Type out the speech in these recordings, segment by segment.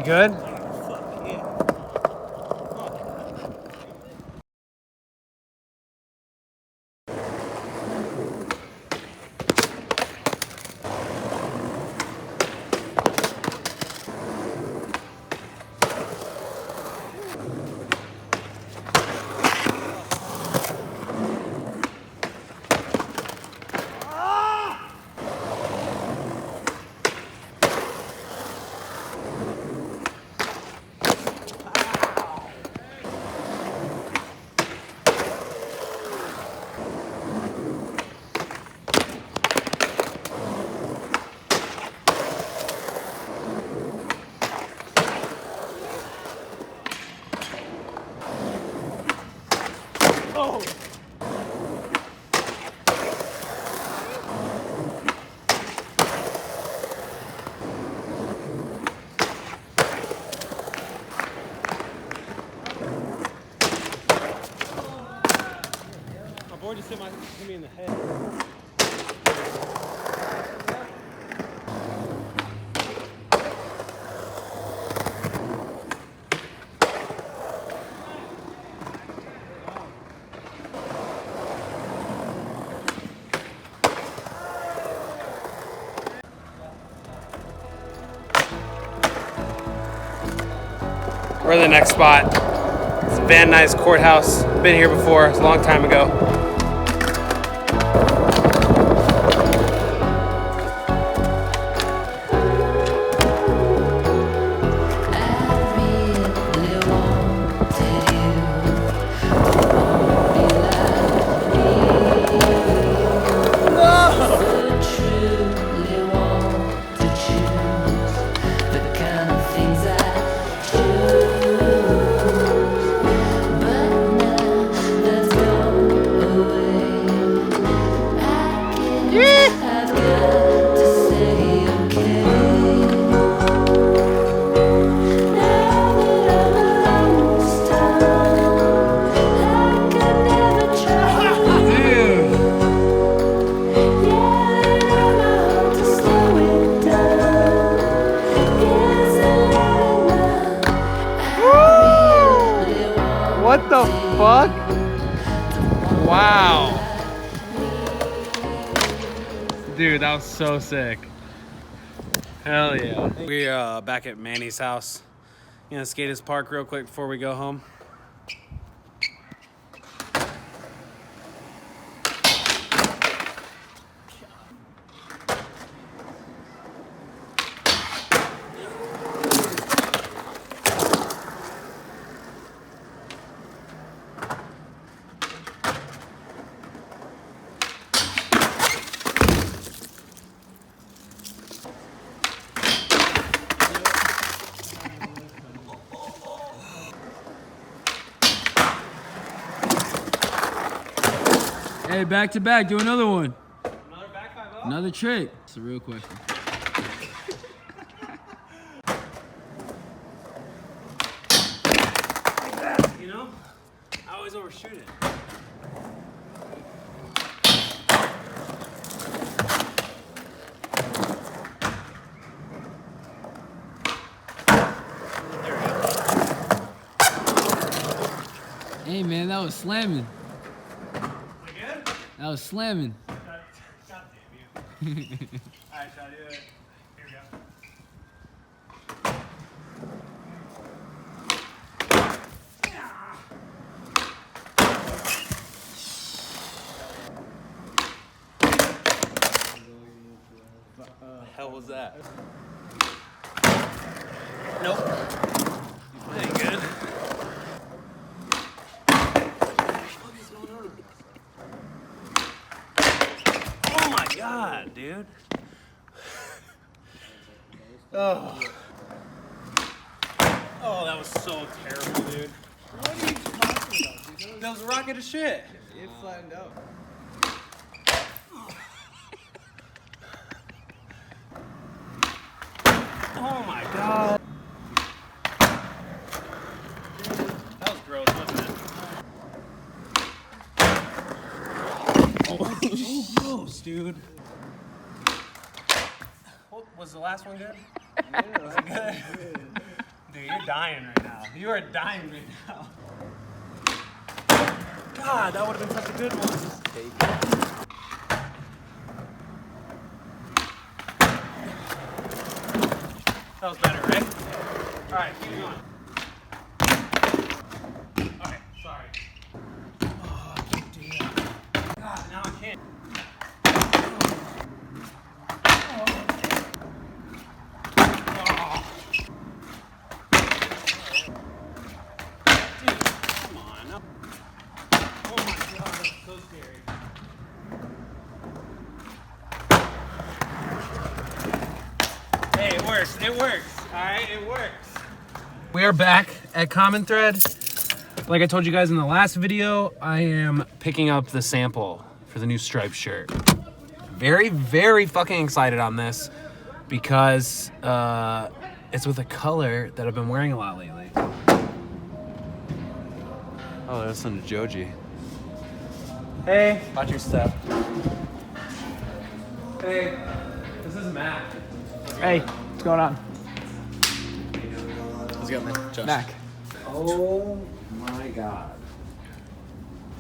We good? Board just hit me in the head. We're in the next spot. It's Van Nuys Courthouse. Been here before. It's a long time ago. What the fuck? Wow. Dude, that was so sick. Hell yeah. We're back at Manny's house. You know, Skatepark real quick before we go home. Hey, back to back, do another one. Another back 5-0? Another trick. It's a real question. You know, I always overshoot it. Hey man, that was slamming. That was slamming. God damn you. Alright, shall I do it? Here we go. What the hell was that? Nope. That ain't good. Oh my god, dude. Oh. Oh, that was so terrible, dude. What are you talking about, dude? That was a rocket of shit. It flattened out. Oh my god. That was gross, wasn't it? Oh, so gross, dude. Was the last one good? Yeah, Was it good? Dude, you're dying right now. You are dying right now. God, that would have been such a good one. That was better, right? All right, keep going. Okay, sorry. Oh, I can't do that. God, now I can't. So scary. Hey, it works. It works. All right, it works. We are back at Common Thread. Like I told you guys in the last video, I am picking up the sample for the new striped shirt. Very, very fucking excited on this because it's with a color that I've been wearing a lot lately. Oh, there's some Joji. Hey, watch your step. Hey, this is Mac. Hey, what's going on? How's it going, man? Josh. Mac. Oh my god.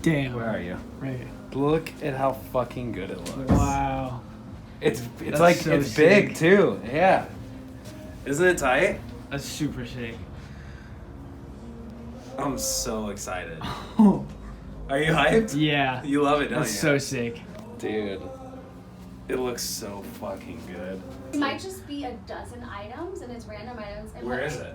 Damn. Where are you? Right. Look at how fucking good it looks. Wow. It's That's like so it's big sick. too. Yeah. Isn't it tight? That's super sick. I'm so excited. Oh. Are you hyped? Yeah. You love it, don't That's you? so sick. Dude. It looks so fucking good. It might just be a dozen items and it's random items. And Where is it?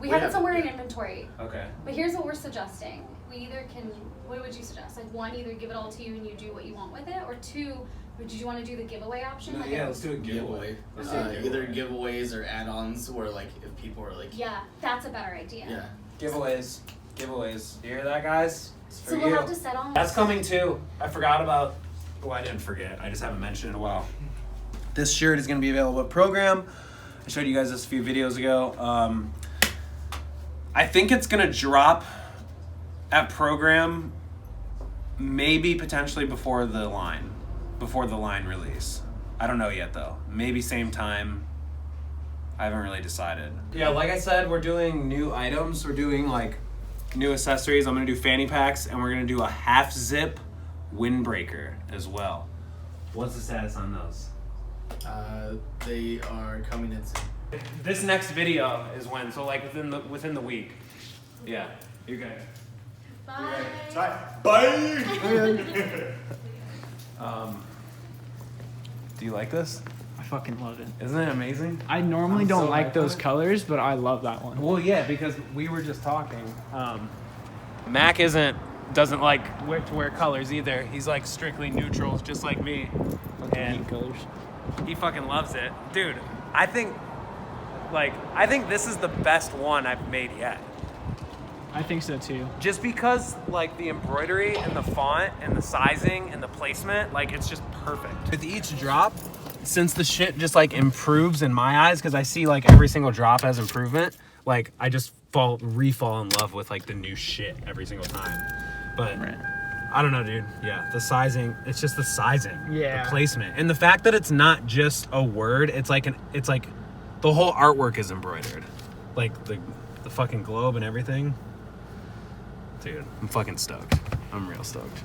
We have it somewhere in inventory. Okay. But here's what we're suggesting. We either can, what would you suggest? Like one, either give it all to you and you do what you want with it, or two, would you want to do the giveaway option? No, Like yeah, a- let's do a giveaway. Let's do a giveaway. Either giveaways or add-ons where like if people are like Yeah, that's a better idea. yeah. Giveaways. Giveaways. You hear that, guys? It's for So you. we'll have to set on. That's coming too. I forgot about. Well, I didn't forget. I just haven't mentioned it in a while. This shirt is going to be available at Program. I showed you guys this a few videos ago. I think it's going to drop at Program, maybe potentially before the line release. I don't know yet though. Maybe same time. I haven't really decided. Yeah, like I said, we're doing new items. We're doing like new accessories. I'm gonna do fanny packs and we're gonna do a half zip windbreaker as well. What's the status on those? They are coming in soon. This next video is when, so like within the week. Yeah, you're good. Bye. Bye. Do you like this? I fucking love it. Isn't it amazing? I normally I'm don't so like hyped those on it. colors, but I love that one. Well, yeah, because we were just talking. Mac doesn't like to wear colors either. He's like strictly neutrals, just like me. And Neat colors. he fucking loves it, dude. I think this is the best one I've made yet. I think so too. Just because like the embroidery and the font and the sizing and the placement, like it's just perfect. With each drop, since the shit just like improves in my eyes, because I see like every single drop as improvement, like I just re-fall in love with like the new shit every single time. But Right. I don't know, dude. Yeah, the sizing, it's just the sizing, Yeah. the placement, and the fact that it's not just a word. It's like the whole artwork is embroidered, like the fucking globe and everything. Dude, I'm fucking stoked. I'm real stoked.